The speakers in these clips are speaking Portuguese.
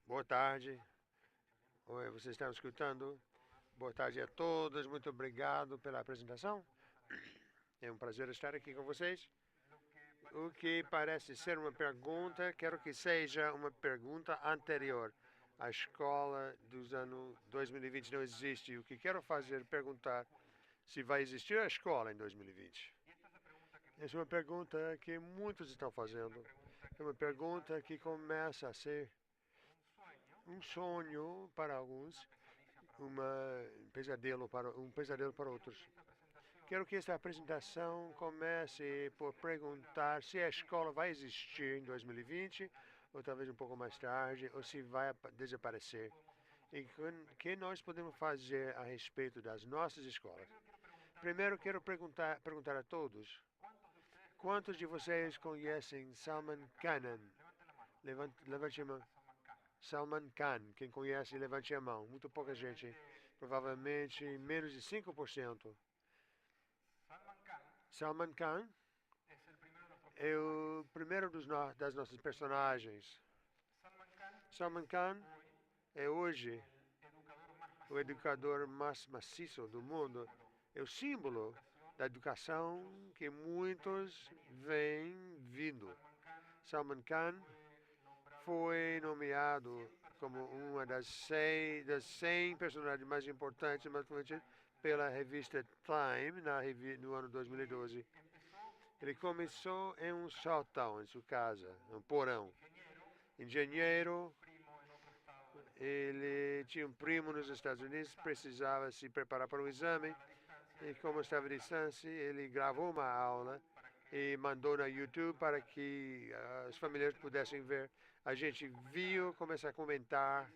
Boa tarde. Oi, vocês estão escutando? Boa tarde a todos. Muito obrigado pela apresentação. É um prazer estar aqui com vocês. O que parece ser uma pergunta, quero que seja uma pergunta anterior. A escola dos anos 2020 não existe. O que quero fazer é perguntar se vai existir a escola em 2020. Essa é uma pergunta que muitos estão fazendo. É uma pergunta que começa a ser um sonho para alguns, um pesadelo para outros. Quero que esta apresentação comece por perguntar se a escola vai existir em 2020, ou talvez um pouco mais tarde, ou se vai desaparecer. E o que nós podemos fazer a respeito das nossas escolas. Primeiro, quero perguntar a todos, quantos de vocês conhecem Salman Khan? Levante a mão. Salman Khan, quem conhece, levante a mão. Muito pouca gente, provavelmente menos de 5%. Salman Khan é o primeiro das nossas personagens. Salman Khan é hoje o educador mais maciço do mundo. É o símbolo da educação que muitos vêm vindo. Salman Khan foi nomeado como uma das 100 personagens mais importantes pela revista Time no ano 2012. Ele começou em um sótão em sua casa, um porão. Engenheiro, ele tinha um primo nos Estados Unidos, precisava se preparar para um exame e como estava à distância, ele gravou uma aula e mandou na YouTube para que as famílias pudessem ver. A gente viu, começou a comentar,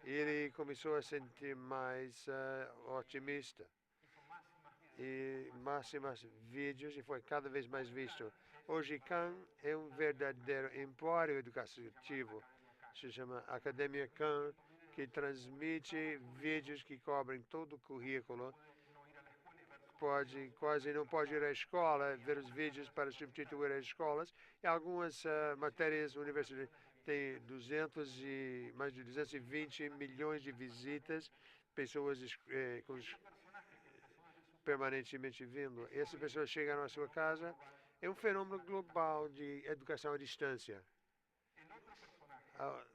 e ele começou a sentir mais otimista. E mais vídeos e foi cada vez mais visto. Hoje, Khan é um verdadeiro empório educativo. Se chama Academia Khan, que transmite vídeos que cobrem todo o currículo. Quase não pode ir à escola, ver os vídeos para substituir as escolas. E algumas matérias universitárias têm mais de 220 milhões de visitas, pessoas permanentemente vindo. Essas pessoas chegam à sua casa. É um fenômeno global de educação à distância.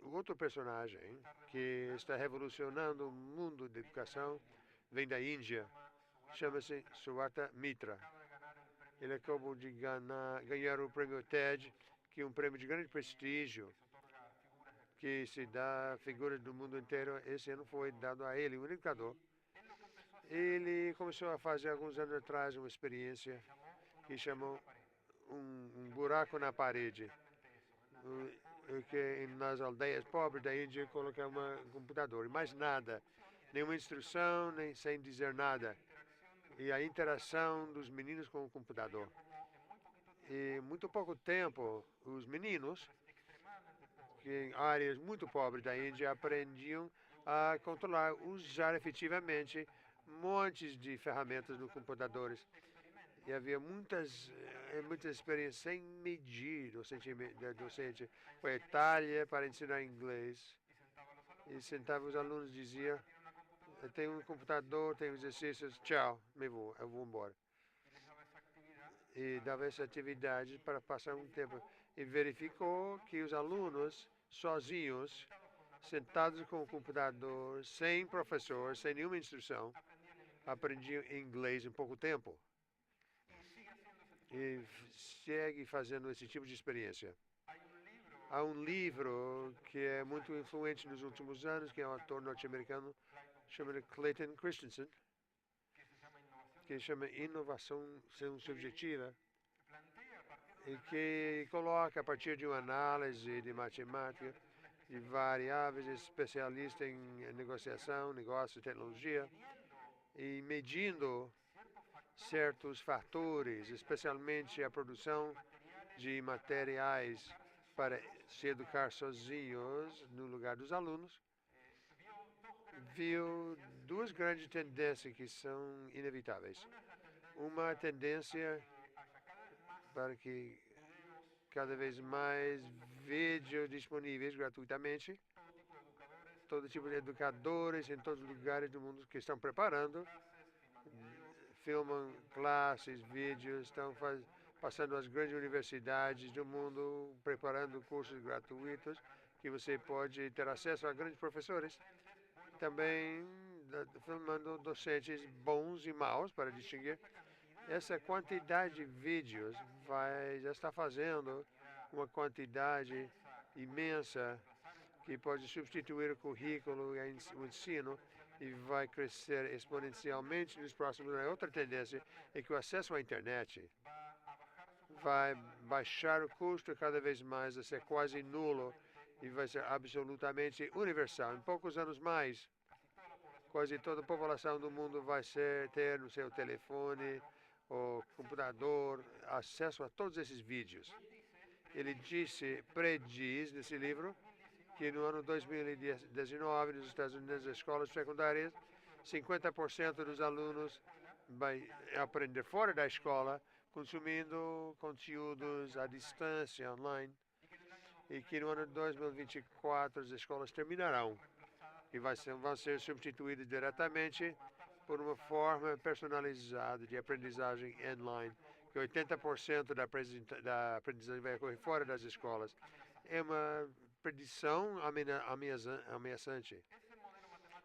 O outro personagem que está revolucionando o mundo da educação vem da Índia. Chama-se Suwata Mitra. Ele acabou de ganhar o prêmio TED, que é um prêmio de grande prestígio, que se dá a figuras do mundo inteiro. Esse ano foi dado a ele, um educador. Ele começou a fazer, alguns anos atrás, uma experiência que chamou um buraco na parede, que nas aldeias pobres da Índia colocar um computador, e mais nada, nenhuma instrução, nem sem dizer nada. E a interação dos meninos com o computador. E muito pouco tempo, os meninos, que em áreas muito pobres da Índia, aprendiam a controlar, usar efetivamente montes de ferramentas no computadores. E havia muitas experiências sem medir da docente. Foi a Itália para ensinar inglês. E sentava os alunos e dizia, eu tenho um computador, tenho exercícios, tchau, eu vou embora. E dava essa atividade para passar um tempo. E verificou que os alunos, sozinhos, sentados com o computador, sem professor, sem nenhuma instrução, aprendiam inglês em pouco tempo. E segue fazendo esse tipo de experiência. Há um livro que é muito influente nos últimos anos, que é um autor norte-americano, chamado Clayton Christensen, que chama Inovação Subjetiva, e que coloca, a partir de uma análise de matemática, de variáveis, especialista em negociação, negócio, tecnologia, e medindo certos fatores, especialmente a produção de materiais para se educar sozinhos no lugar dos alunos, viu duas grandes tendências que são inevitáveis. Uma tendência para que cada vez mais vídeos disponíveis gratuitamente todo tipo de educadores em todos os lugares do mundo que estão preparando, filmam classes, vídeos, estão passando as grandes universidades do mundo, preparando cursos gratuitos que você pode ter acesso a grandes professores. Também filmando docentes bons e maus para distinguir. Essa quantidade de vídeos já está fazendo uma quantidade imensa que pode substituir o currículo e o ensino e vai crescer exponencialmente nos próximos anos. Outra tendência é que o acesso à internet vai baixar o custo cada vez mais, a ser quase nulo e vai ser absolutamente universal. Em poucos anos mais, quase toda a população do mundo vai ter no seu telefone ou computador acesso a todos esses vídeos. Ele prediz nesse livro que no ano 2019, nos Estados Unidos, nas escolas secundárias, 50% dos alunos vai aprender fora da escola, consumindo conteúdos à distância, online, e que no ano 2024 as escolas terminarão e vão ser substituídas diretamente por uma forma personalizada de aprendizagem online, que 80% da aprendizagem vai ocorrer fora das escolas. É uma predição ameaçante.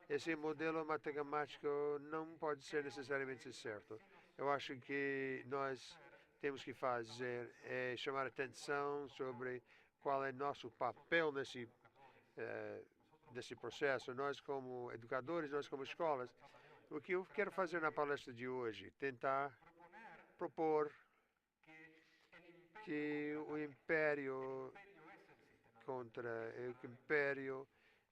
Esse modelo matemático não pode ser necessariamente certo. Eu acho que nós temos que fazer é chamar atenção sobre qual é nosso papel nesse processo. Nós como educadores, nós como escolas, o que eu quero fazer na palestra de hoje, tentar propor que o império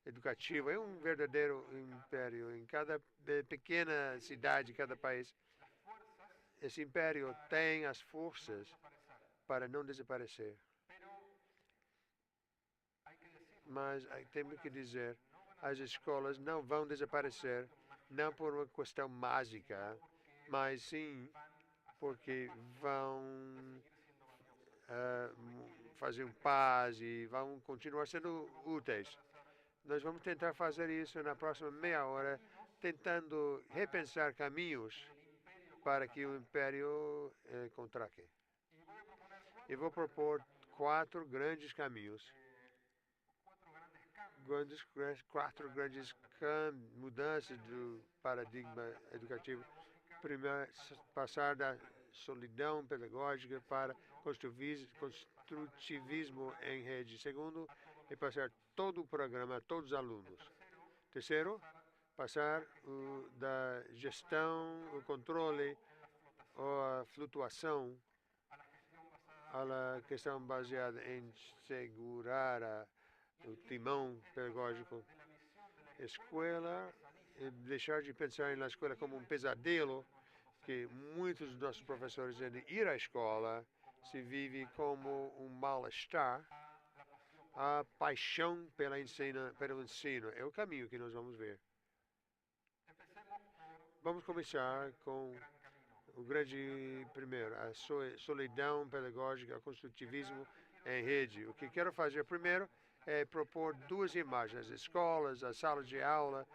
educativo é um verdadeiro império em cada pequena cidade, cada país. Esse império tem as forças para não desaparecer. Mas temos que dizer, as escolas não vão desaparecer, não por uma questão mágica, mas sim porque vão fazer paz e vão continuar sendo úteis. Nós vamos tentar fazer isso na próxima meia hora, tentando repensar caminhos para que o império contraque. Eu vou propor 4 grandes caminhos. Quatro grandes mudanças do paradigma educativo. Primeiro, passar da solidão pedagógica para construtivismo em rede. Segundo, é passar todo o programa a todos os alunos. Terceiro, passar da gestão, o controle ou a flutuação à questão baseada em segurar o timão pedagógico. Escola, deixar de pensar na escola como um pesadelo, que muitos dos nossos professores dizem ir à escola se vive como um mal-estar. A paixão pelo ensino é o caminho que nós vamos ver. Vamos começar com o grande primeiro, a solidão pedagógica, o construtivismo em rede. O que quero fazer primeiro é propor 2 imagens. As escolas, as salas de aula,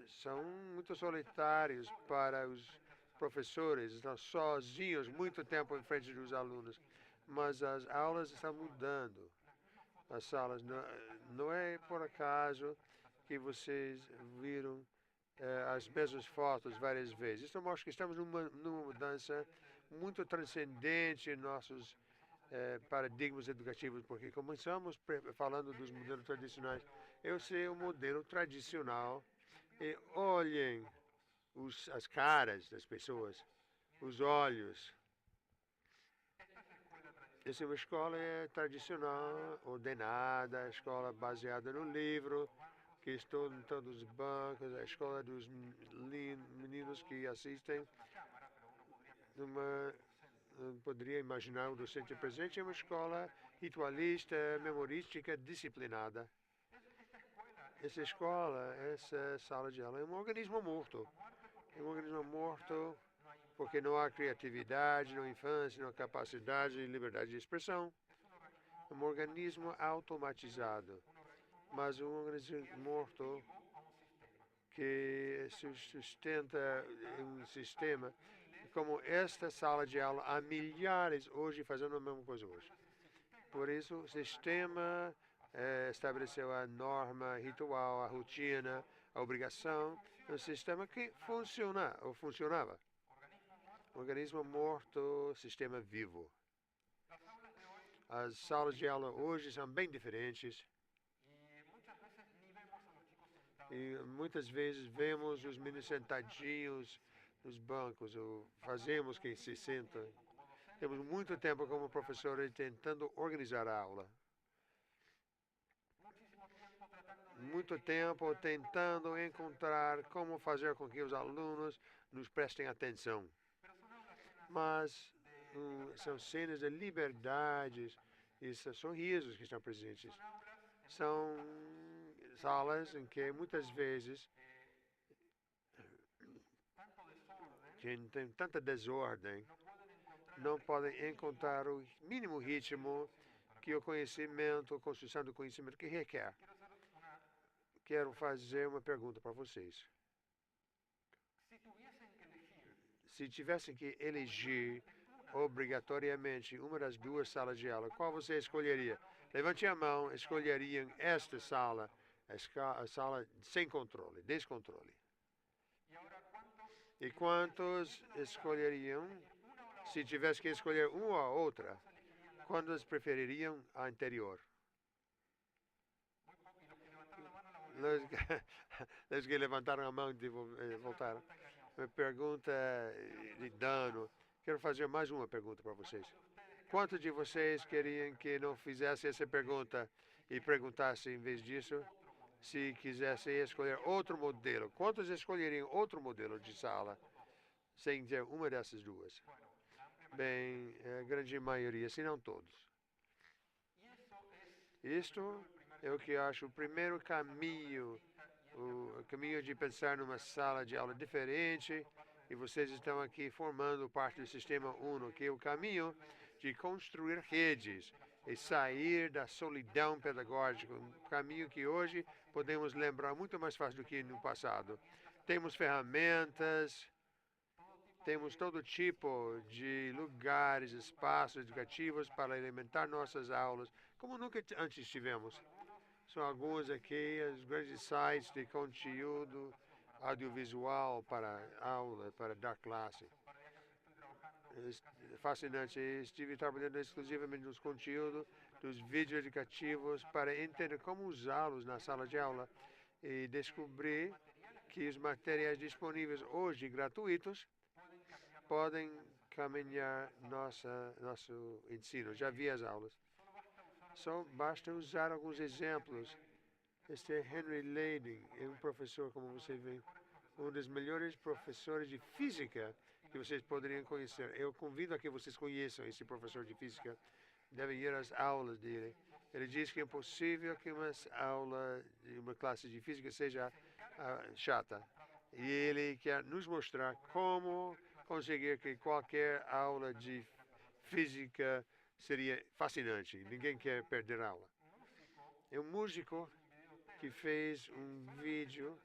são muito solitários para os professores, estão sozinhos muito tempo em frente dos alunos. Mas as aulas estão mudando. As salas, não é por acaso que vocês viram as mesmas fotos várias vezes. Isso mostra que estamos numa mudança muito transcendente em nossos paradigmas educativos, porque começamos falando dos modelos tradicionais. Eu sei o modelo tradicional e olhem as caras das pessoas, os olhos. Essa é uma escola tradicional, ordenada, escola baseada no livro, que estão em todos os bancos, a escola dos meninos que assistem. Não poderia imaginar o docente presente é uma escola ritualista, memorística, disciplinada. Essa escola, essa sala de aula é um organismo morto. É um organismo morto porque não há criatividade na infância, não há capacidade e liberdade de expressão. É um organismo automatizado. mas um organismo morto que sustenta um sistema como esta sala de aula, há milhares hoje fazendo a mesma coisa hoje. Por isso, o sistema estabeleceu a norma, ritual, a rotina, a obrigação, um sistema que funciona, ou funcionava. Organismo morto, sistema vivo. As salas de aula hoje são bem diferentes. E muitas vezes vemos os meninos sentadinhos nos bancos, ou fazemos quem se senta. Temos muito tempo como professores tentando organizar a aula. Muito tempo tentando encontrar como fazer com que os alunos nos prestem atenção. Mas são cenas de liberdades e sorrisos que estão presentes. São salas em que muitas vezes tem tanta desordem, não podem encontrar o mínimo ritmo que o conhecimento, a construção do conhecimento que requer. Quero fazer uma pergunta para vocês. Se tivessem que eleger obrigatoriamente uma das duas salas de aula, qual você escolheria? Levante a mão, escolheriam esta sala, a sala sem controle, descontrole. E quantos escolheriam, se tivesse que escolher uma ou outra, quantos prefeririam a anterior? Os que levantaram a mão e voltaram. Uma pergunta de dano. Quero fazer mais uma pergunta para vocês. Quantos de vocês queriam que não fizesse essa pergunta e perguntasse, em vez disso, se quisesse escolher outro modelo? Quantos escolheriam outro modelo de sala sem ter uma dessas duas? Bem, a grande maioria, se não todos. Isto é o que acho o primeiro caminho, o caminho de pensar numa sala de aula diferente, e vocês estão aqui formando parte do sistema UNO, que é o caminho de construir redes e sair da solidão pedagógica, um caminho que hoje podemos lembrar muito mais fácil do que no passado. Temos ferramentas, temos todo tipo de lugares, espaços educativos para alimentar nossas aulas, como nunca antes tivemos. São alguns aqui, os grandes sites de conteúdo audiovisual para aula, para dar classe. É fascinante. Estive trabalhando exclusivamente nos conteúdos dos vídeos educativos para entender como usá-los na sala de aula e descobri que os materiais disponíveis hoje gratuitos podem caminhar nosso ensino. Já vi as aulas. Só basta usar alguns exemplos. Este é Henry Leining, é um professor, como você vê, um dos melhores professores de física que vocês poderiam conhecer. Eu convido a que vocês conheçam esse professor de física. Devem ir às aulas dele. Ele diz que é impossível que uma classe de física seja chata. E ele quer nos mostrar como conseguir que qualquer aula de física seria fascinante. Ninguém quer perder a aula. É um músico que fez um vídeo,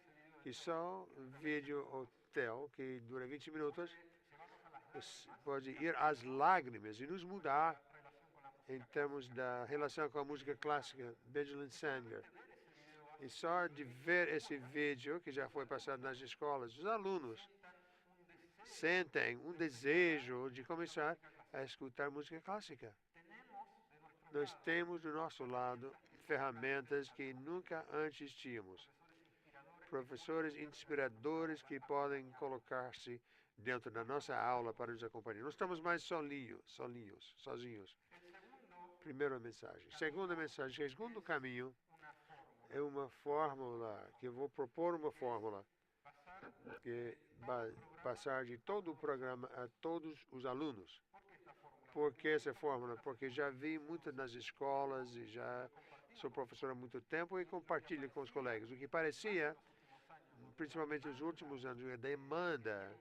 vídeo hotel, que dura 20 minutos. Você pode ir às lágrimas e nos mudar em termos da relação com a música clássica, Benjamin Sanger. E só de ver esse vídeo, que já foi passado nas escolas, os alunos sentem um desejo de começar a escutar música clássica. Nós temos do nosso lado ferramentas que nunca antes tínhamos. Professores inspiradores que podem colocar-se dentro da nossa aula para nos acompanhar. Não estamos mais sozinhos. Primeira mensagem. Segunda mensagem, segundo caminho, é uma fórmula, que eu vou propor uma fórmula, que vai passar de todo o programa a todos os alunos. Por que essa fórmula? Porque já vi muito nas escolas e já sou professor há muito tempo e compartilho com os colegas. O que parecia, principalmente nos últimos anos, a demanda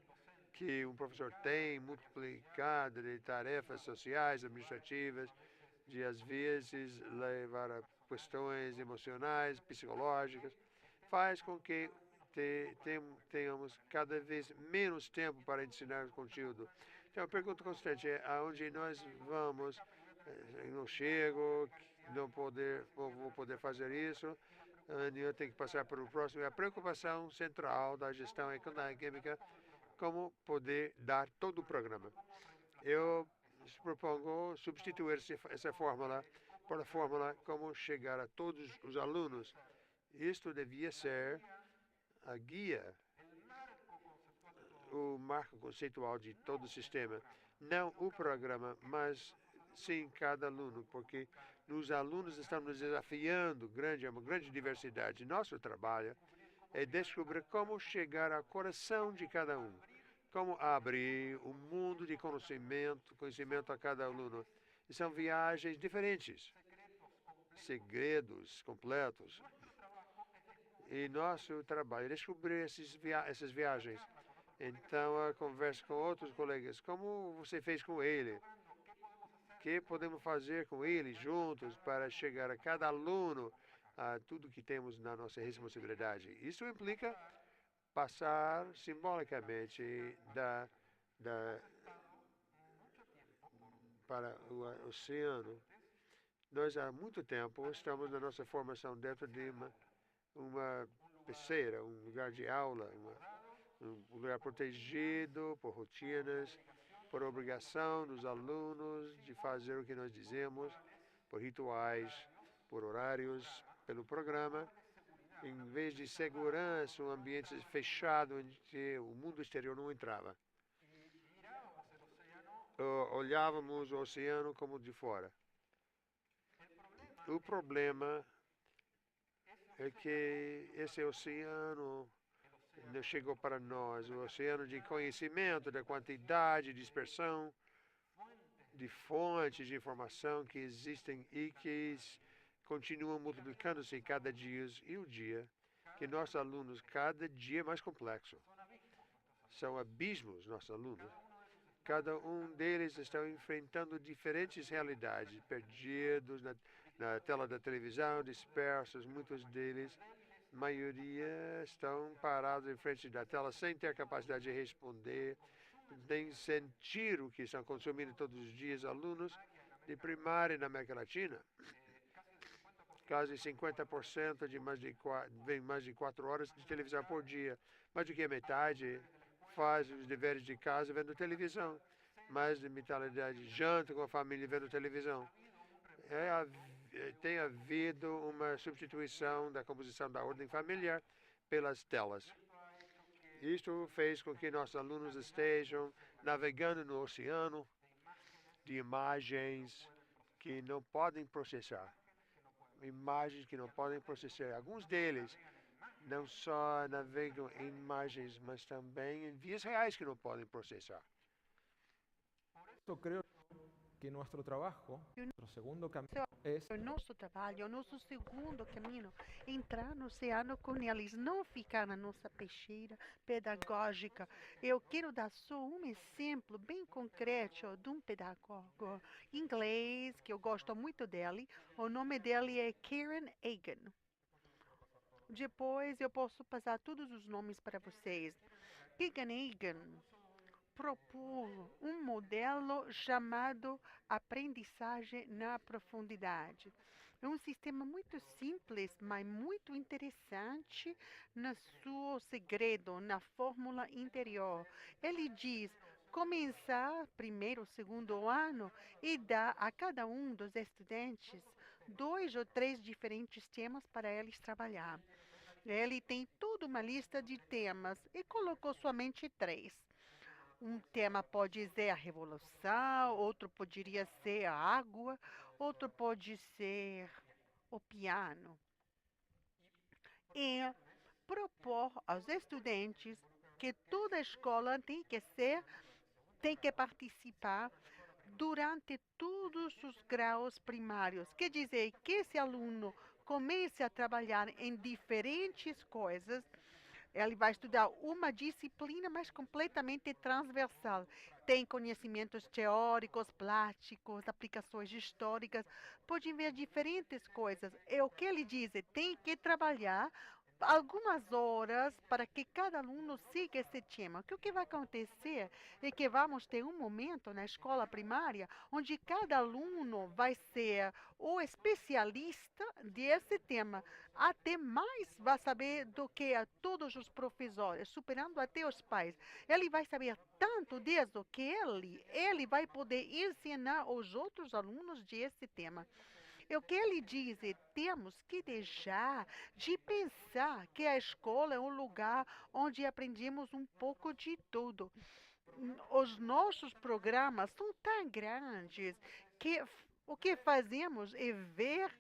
que um professor tem multiplicada de tarefas sociais, administrativas, de às vezes levar a questões emocionais, psicológicas, faz com que tenhamos cada vez menos tempo para ensinar o conteúdo. Então, a pergunta constante é aonde nós vamos, não chego, vou poder fazer isso, eu tenho que passar para o próximo. É a preocupação central da gestão econômica, como poder dar todo o programa. Eu propongo substituir essa fórmula por a fórmula como chegar a todos os alunos. Isto devia ser a guia, o marco conceitual de todo o sistema. Não o programa, mas sim cada aluno, porque os alunos estão nos desafiando, uma grande diversidade. Nosso trabalho é descobrir como chegar ao coração de cada um, como abrir um mundo de conhecimento a cada aluno. E são viagens diferentes, segredos completos. E nosso trabalho é descobrir essas viagens. Então, a conversa com outros colegas, como você fez com ele? O que podemos fazer com ele juntos para chegar a cada aluno a tudo que temos na nossa responsabilidade? Isso implica passar simbolicamente para o oceano. Nós há muito tempo estamos na nossa formação dentro de uma peceira, um lugar de aula, um lugar protegido por rotinas, por obrigação dos alunos de fazer o que nós dizemos, por rituais, por horários, pelo programa. Em vez de segurança, um ambiente fechado em que o mundo exterior não entrava. Olhávamos o oceano como de fora. O problema é que esse oceano não chegou para nós, o oceano de conhecimento, da quantidade, dispersão, de fontes de informação que existem e que continuam multiplicando-se cada dia e o dia, que nossos alunos cada dia é mais complexo. São abismos, nossos alunos. Cada um deles está enfrentando diferentes realidades, perdidos na tela da televisão, dispersos, muitos deles, a maioria estão parados em frente da tela sem ter capacidade de responder, nem sentir o que estão consumindo todos os dias. Alunos de primária na América Latina, quase 50% vem mais de 4 horas de televisão por dia. Mais do que a metade faz os deveres de casa vendo televisão. Mais de metade janta com a família vendo televisão. Tem havido uma substituição da composição da ordem familiar pelas telas. Isto fez com que nossos alunos estejam navegando no oceano de imagens que não podem processar. Imagens que não podem processar. Alguns deles não só navegam em imagens, mas também em vias reais que não podem processar. Eu creio que nosso trabalho, nosso segundo caminho, é O nosso trabalho, o nosso segundo caminho, entrar no oceano com eles, não ficar na nossa peixeira pedagógica. Eu quero dar só um exemplo bem concreto de um pedagogo inglês, que eu gosto muito dele. O nome dele é Karen Egan. Depois eu posso passar todos os nomes para vocês. Karen Egan propôs um modelo chamado aprendizagem na profundidade. É um sistema muito simples, mas muito interessante no seu segredo, na fórmula interior. Ele diz começar primeiro, segundo ano e dar a cada um dos estudantes 2 ou 3 diferentes temas para eles trabalhar. Ele tem toda uma lista de temas e colocou somente 3. Um tema pode ser a revolução, outro poderia ser a água, outro pode ser o piano. E propor aos estudantes que toda a escola tem que participar durante todos os graus primários. Quer dizer que esse aluno comece a trabalhar em diferentes coisas Ele vai estudar uma disciplina, mas completamente transversal. Tem conhecimentos teóricos, práticos, aplicações históricas, pode ver diferentes coisas. É o que ele diz, tem que trabalhar algumas horas para que cada aluno siga esse tema. O que vai acontecer é que vamos ter um momento na escola primária onde cada aluno vai ser o especialista desse tema, até mais vai saber do que todos os professores, superando até os pais. Ele vai saber tanto disso que ele vai poder ensinar os outros alunos desse tema. E o que ele diz é temos que deixar de pensar que a escola é um lugar onde aprendemos um pouco de tudo. Os nossos programas são tão grandes que o que fazemos é ver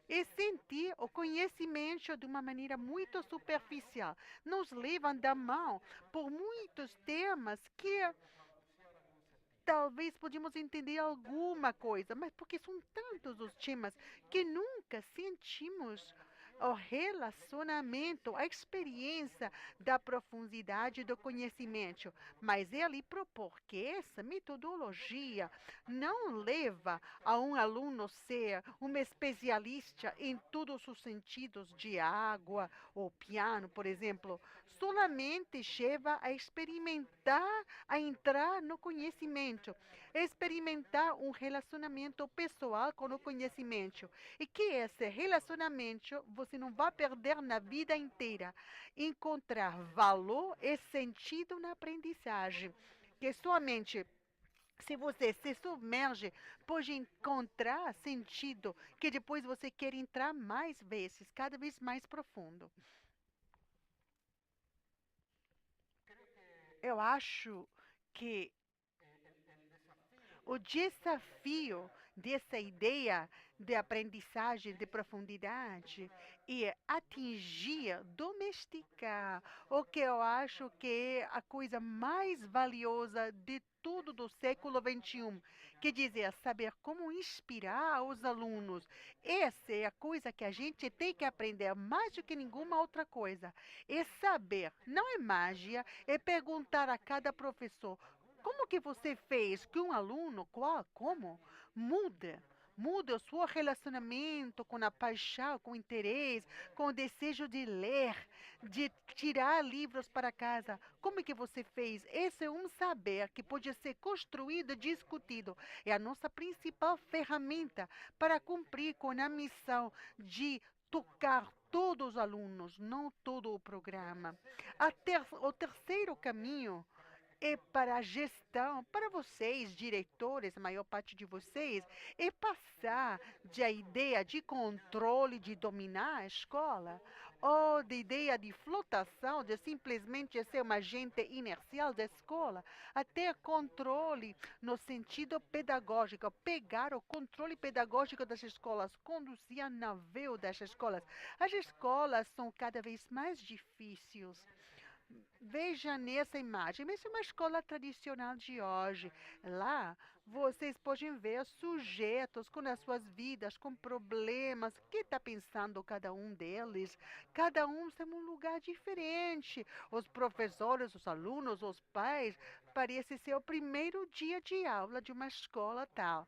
e sentir o conhecimento de uma maneira muito superficial. Nos levam da mão por muitos temas que talvez podíamos entender alguma coisa, mas porque são tantos os temas que nunca sentimos o relacionamento, a experiência da profundidade do conhecimento. Mas ele propõe que essa metodologia não leva a um aluno ser um especialista em todos os sentidos de água ou piano, por exemplo, solamente chega a experimentar, a entrar no conhecimento, experimentar um relacionamento pessoal com o conhecimento. E que esse relacionamento você não vai perder na vida inteira. Encontrar valor e sentido na aprendizagem. Que somente se você se submerge, pode encontrar sentido que depois você quer entrar mais vezes, cada vez mais profundo. Eu acho que o desafio dessa ideia de aprendizagem de profundidade é atingir, domesticar o que eu acho que é a coisa mais valiosa de tudo do século XXI, que dizer saber como inspirar os alunos. Essa é a coisa que a gente tem que aprender mais do que nenhuma outra coisa. É saber, não é mágia, é perguntar a cada professor como que você fez que um aluno, qual, como, muda? Muda o seu relacionamento com a paixão, com o interesse, com o desejo de ler, de tirar livros para casa. Como é que você fez? Esse é um saber que pode ser construído e discutido. É a nossa principal ferramenta para cumprir com a missão de tocar todos os alunos, não todo o programa. O terceiro caminho e para a gestão, para vocês, diretores, a maior parte de vocês, é passar da ideia de controle, de dominar a escola, ou da ideia de flotação, de simplesmente ser uma agente inercial da escola, até controle no sentido pedagógico, pegar o controle pedagógico das escolas, conduzir a navio das escolas. As escolas são cada vez mais difíceis. Veja nessa imagem, essa é uma escola tradicional de hoje. Lá vocês podem ver sujeitos com as suas vidas, com problemas. O que está pensando cada um deles? Cada um está em um lugar diferente. Os professores, os alunos, os pais, parece ser o primeiro dia de aula de uma escola tal.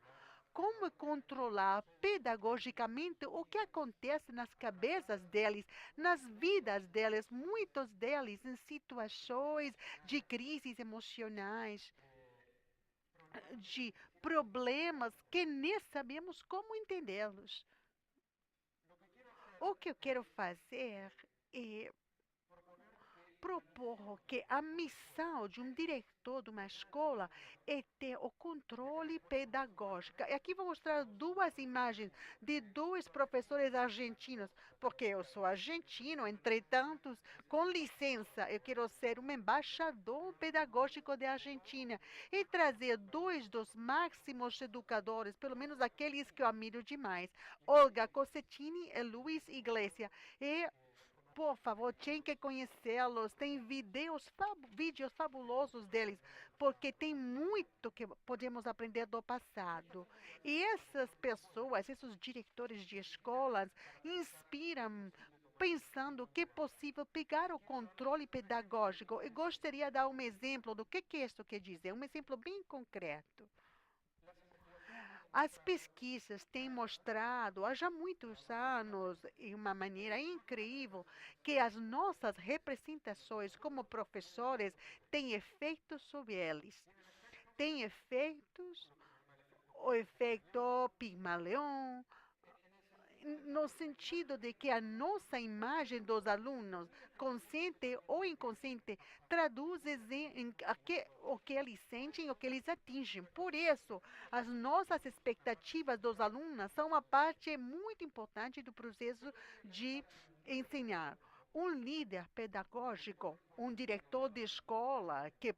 Como controlar pedagogicamente o que acontece nas cabeças deles, nas vidas deles, muitos deles em situações de crises emocionais, de problemas que nem sabemos como entendê-los. O que eu quero fazer é propor que a missão de um diretor de uma escola é ter o controle pedagógico. E aqui vou mostrar duas imagens de dois professores argentinos, porque eu sou argentino, entretanto, com licença, eu quero ser um embaixador pedagógico da Argentina e trazer dois dos máximos educadores, pelo menos aqueles que eu admiro demais, Olga Cossetini e Luiz Iglesias. E por favor, tem que conhecê-los. Tem vídeos fabulosos deles, porque tem muito que podemos aprender do passado. E essas pessoas, esses diretores de escolas, inspiram pensando que é possível pegar o controle pedagógico. Eu gostaria de dar um exemplo do que isso quer dizer, um exemplo bem concreto. As pesquisas têm mostrado há já muitos anos, de uma maneira incrível, que as nossas representações como professores têm efeitos sobre eles. Tem efeitos, o efeito Pigmalion, no sentido de que a nossa imagem dos alunos, consciente ou inconsciente, traduz o que eles sentem e o que eles atingem. Por isso, as nossas expectativas dos alunos são uma parte muito importante do processo de ensinar. Um líder pedagógico, um diretor de escola que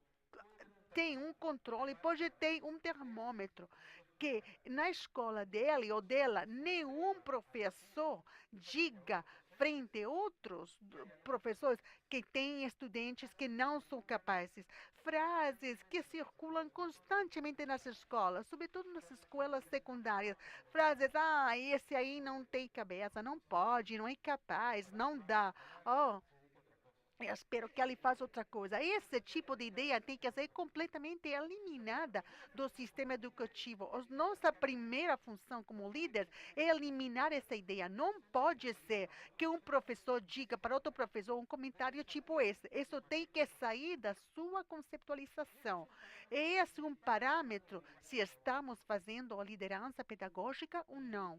tem um controle, pode ter um termômetro, que na escola dele ou dela, nenhum professor diga frente a outros professores que têm estudantes que não são capazes. Frases que circulam constantemente nas escolas, sobretudo nas escolas secundárias. Frases, esse aí não tem cabeça, não pode, não é capaz, não dá. Oh, eu espero que ele faça outra coisa. Esse tipo de ideia tem que ser completamente eliminada do sistema educativo. Nossa primeira função como líder é eliminar essa ideia. Não pode ser que um professor diga para outro professor um comentário tipo esse. Isso tem que sair da sua conceptualização. Esse é um parâmetro se estamos fazendo a liderança pedagógica ou não.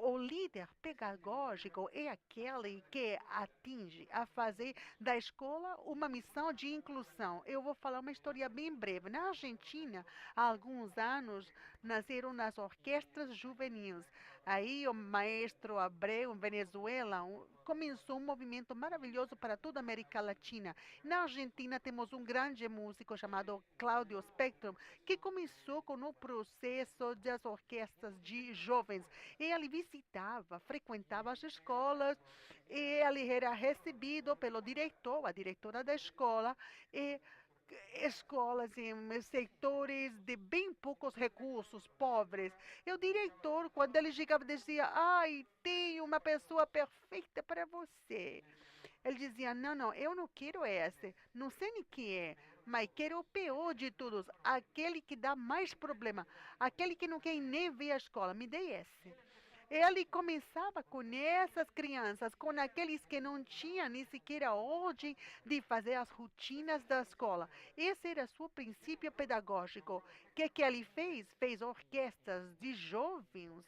O líder pedagógico é aquele que atinge a fazer da escola uma missão de inclusão. Eu vou falar uma história bem breve. Na Argentina, há alguns anos, nasceram as orquestras juvenis. Aí o maestro Abreu, em Venezuela, começou um movimento maravilhoso para toda a América Latina. Na Argentina, temos um grande músico chamado Cláudio Spectrum, que começou com o processo das orquestras de jovens. Ele visitava, frequentava as escolas, e ele era recebido pelo diretor, a diretora da escola, e escolas em setores de bem poucos recursos, pobres. E o diretor, quando ele chegava, dizia: ai, tem uma pessoa perfeita para você. Ele dizia: não, não, eu não quero esse, não sei nem que é, mas quero o pior de todos, aquele que dá mais problema, aquele que não quer nem ver a escola, me dê esse. Ele começava com essas crianças, com aqueles que não tinham nem sequer a ordem de fazer as rotinas da escola. Esse era seu princípio pedagógico. O que ele fez? Fez orquestras de jovens,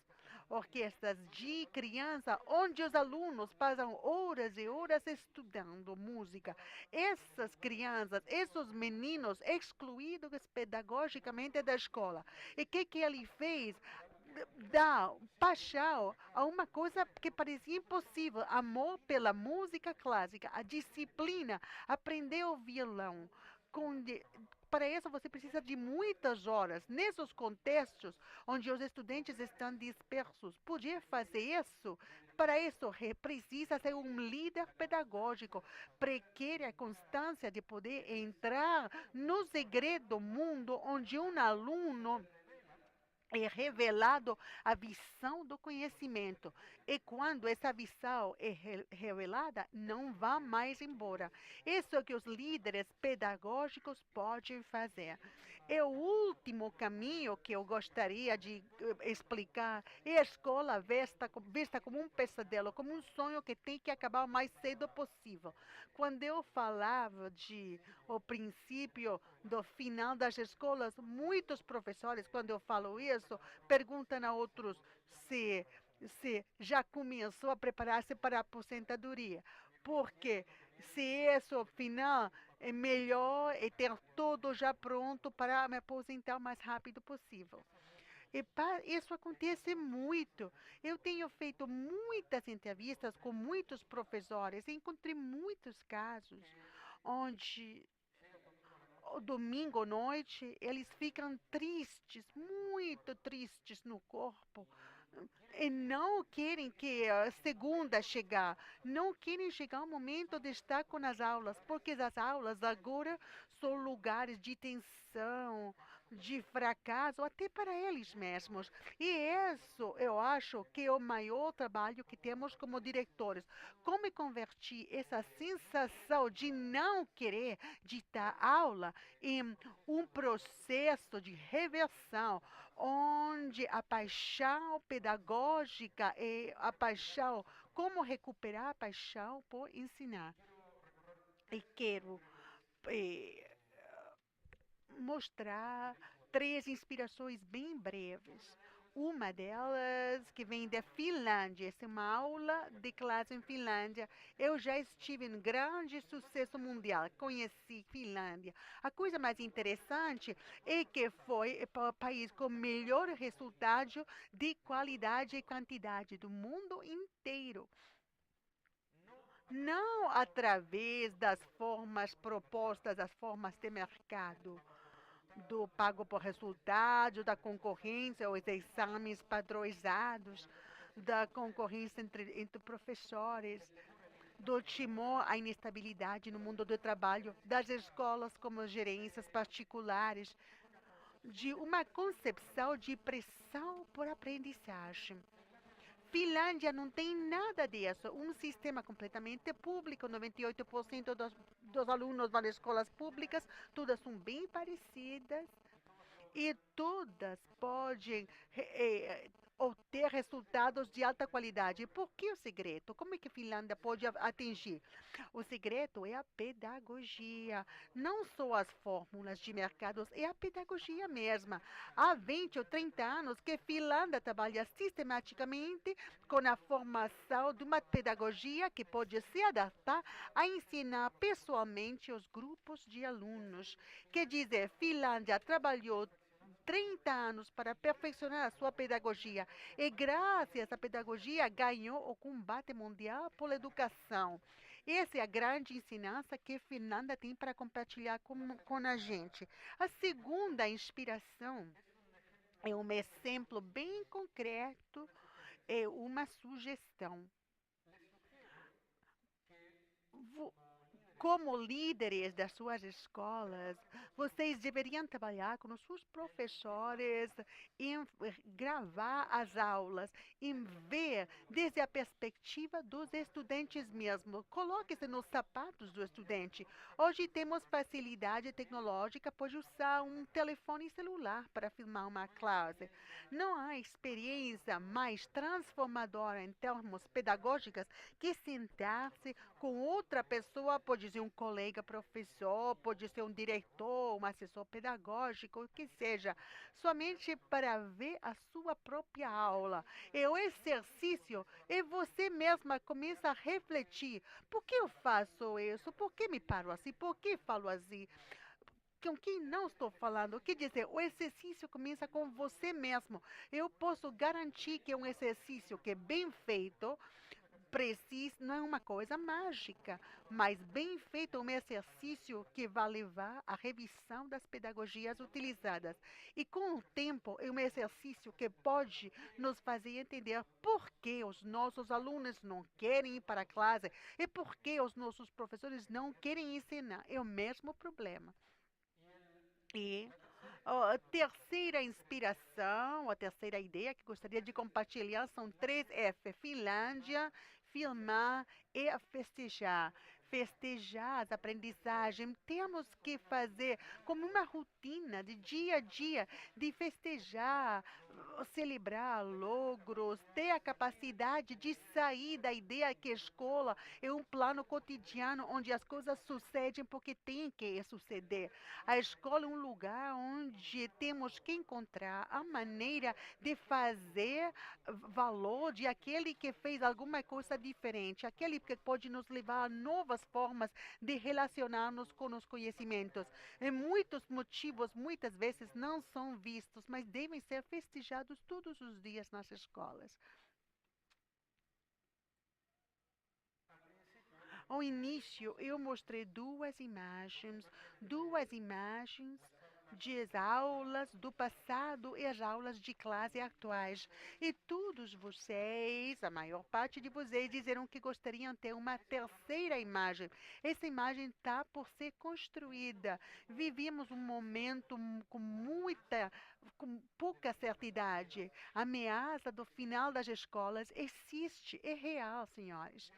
orquestras de criança, onde os alunos passam horas e horas estudando música. Essas crianças, esses meninos excluídos pedagogicamente da escola. E o que ele fez? Dar paixão a uma coisa que parecia impossível, amor pela música clássica, a disciplina, aprender o violão. Com de- Para isso você precisa de muitas horas. Nesses contextos onde os estudantes estão dispersos, poder fazer isso. Para isso, precisa ser um líder pedagógico, requer a constância de poder entrar no segredo do mundo onde um aluno é revelado a visão do conhecimento. E quando essa visão é revelada, não vá mais embora. Isso é o que os líderes pedagógicos podem fazer. E o último caminho que eu gostaria de explicar é a escola vista como um pesadelo, como um sonho que tem que acabar o mais cedo possível. Quando eu falava de o princípio do final das escolas, muitos professores, quando eu falo isso, perguntam a outros se, se já começou a preparar-se para a aposentadoria. Porque se esse é o final, é melhor ter tudo já pronto para me aposentar o mais rápido possível. Isso acontece muito. Eu tenho feito muitas entrevistas com muitos professores e encontrei muitos casos onde o domingo à noite eles ficam tristes, muito tristes no corpo. E não querem que a segunda chegar, não querem chegar ao momento de estar com as aulas, porque as aulas agora são lugares de tensão, de fracasso até para eles mesmos. E isso eu acho que é o maior trabalho que temos como diretores. Como convertir essa sensação de não querer dictar aula em um processo de reversão, onde a paixão pedagógica e a paixão, como recuperar a paixão por ensinar. E quero eh, mostrar três inspirações bem breves. Uma delas que vem da Finlândia, essa é uma aula de classe em Finlândia. Eu já estive em grande sucesso mundial, conheci Finlândia. A coisa mais interessante é que foi o país com melhor resultado de qualidade e quantidade do mundo inteiro. Não através das formas propostas, as formas de mercado do pago por resultado, da concorrência, os exames padronizados, da concorrência entre professores, do timor à instabilidade no mundo do trabalho, das escolas como gerências particulares, de uma concepção de pressão por aprendizagem. Finlândia não tem nada disso. Um sistema completamente público, 98% dos alunos vão às escolas públicas, todas são bem parecidas e todas podem obter resultados de alta qualidade. Por que o segredo? Como é que a Finlândia pode atingir? O segredo é a pedagogia, não só as fórmulas de mercados, é a pedagogia mesma. Há 20 ou 30 anos que a Finlândia trabalha sistematicamente com a formação de uma pedagogia que pode se adaptar a ensinar pessoalmente os grupos de alunos. Quer dizer, Finlândia trabalhou 30 anos para perfeccionar a sua pedagogia e, graças à pedagogia, ganhou o combate mundial pela educação. Essa é a grande ensinança que a Finlândia tem para compartilhar com a gente. A segunda inspiração é um exemplo bem concreto, é uma sugestão. Vo- Como líderes das suas escolas, vocês deveriam trabalhar com os seus professores em gravar as aulas, em ver desde a perspectiva dos estudantes mesmo. Coloque-se nos sapatos do estudante. Hoje temos facilidade tecnológica, pode usar um telefone celular para filmar uma classe. Não há experiência mais transformadora em termos pedagógicos que sentar-se com outra pessoa, pode ser um colega professor, pode ser um diretor, um assessor pedagógico, o que seja, somente para ver a sua própria aula. E o exercício, e você mesma começa a refletir: por que eu faço isso? Por que me paro assim? Por que falo assim? Com quem não estou falando? Quer dizer, o exercício começa com você mesmo. Eu posso garantir que é um exercício que é bem feito, preciso, não é uma coisa mágica, mas bem feito é um exercício que vai levar à revisão das pedagogias utilizadas. E com o tempo, é um exercício que pode nos fazer entender por que os nossos alunos não querem ir para a classe e por que os nossos professores não querem ensinar. É o mesmo problema. E a terceira inspiração, a terceira ideia que gostaria de compartilhar são três F: Finlândia, filmar e festejar. Festejar as aprendizagens. Temos que fazer como uma rotina de dia a dia, de festejar, celebrar logros, ter a capacidade de sair da ideia que a escola é um plano cotidiano onde as coisas sucedem porque tem que suceder. A escola é um lugar onde temos que encontrar a maneira de fazer valor de aquele que fez alguma coisa diferente, aquele que pode nos levar a novas formas de relacionarmos com os conhecimentos. E muitos motivos, muitas vezes, não são vistos, mas devem ser festejados todos os dias nas escolas. Ao início, eu mostrei duas imagens de as aulas do passado e as aulas de classe atuais. E todos vocês, a maior parte de vocês, disseram que gostariam de ter uma terceira imagem. Essa imagem está por ser construída. Vivemos um momento com pouca certidão. A ameaça do final das escolas existe, é real, senhores.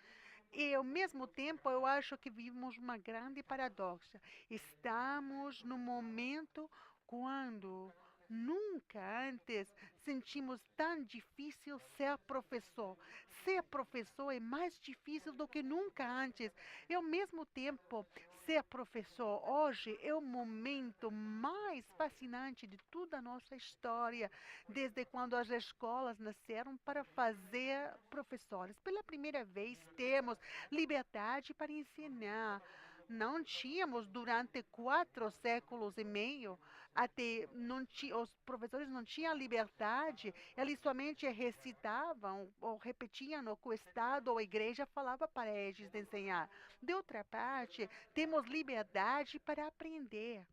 E ao mesmo tempo, eu acho que vivemos uma grande paradoxa. Estamos no momento quando nunca antes sentimos tão difícil ser professor. Ser professor é mais difícil do que nunca antes. E ao mesmo tempo, ser professor hoje é o momento mais fascinante de toda a nossa história, desde quando as escolas nasceram para fazer professores. Pela primeira vez, temos liberdade para ensinar. Não tínhamos durante 4 séculos e meio, até não os professores não tinham liberdade, eles somente recitavam ou repetiam o que o Estado ou a igreja falava para eles ensinar. De outra parte, temos liberdade para aprender.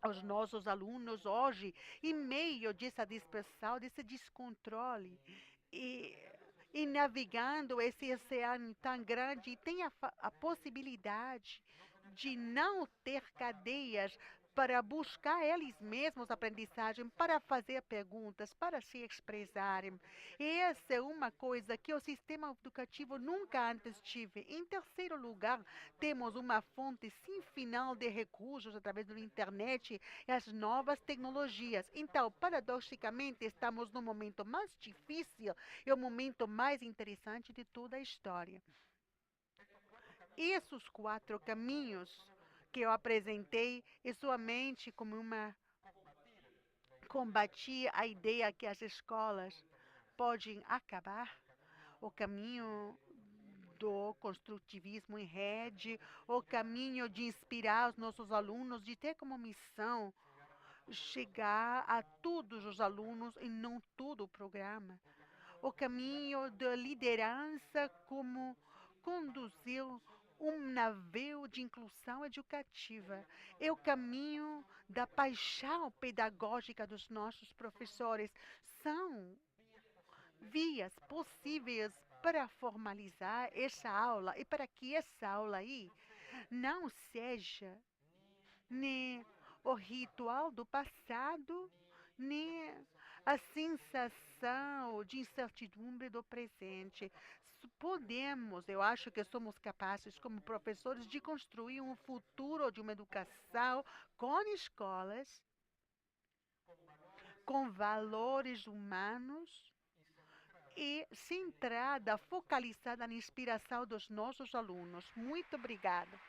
Os nossos alunos hoje, em meio dessa dispersão, desse descontrole, e, e navegando esse oceano tão grande, tem a possibilidade de não ter cadeias para buscar eles mesmos aprendizagem, para fazer perguntas, para se expressarem. E essa é uma coisa que o sistema educativo nunca antes tive. Em terceiro lugar, temos uma fonte sem final de recursos através da internet e as novas tecnologias. Então, paradoxicamente, estamos no momento mais difícil e o momento mais interessante de toda a história. Esses 4 caminhos que eu apresentei é somente como uma combater a ideia que as escolas podem acabar, o caminho do construtivismo em rede, o caminho de inspirar os nossos alunos, de ter como missão chegar a todos os alunos e não todo o programa. O caminho da liderança como conduzir um navio de inclusão educativa. É o caminho da paixão pedagógica dos nossos professores. São vias possíveis para formalizar essa aula e para que essa aula aí não seja nem o ritual do passado, nem a sensação de incertidumbre do presente. Podemos, eu acho que somos capazes, como professores, de construir um futuro de uma educação com escolas, com valores humanos e centrada, focalizada na inspiração dos nossos alunos. Muito obrigada.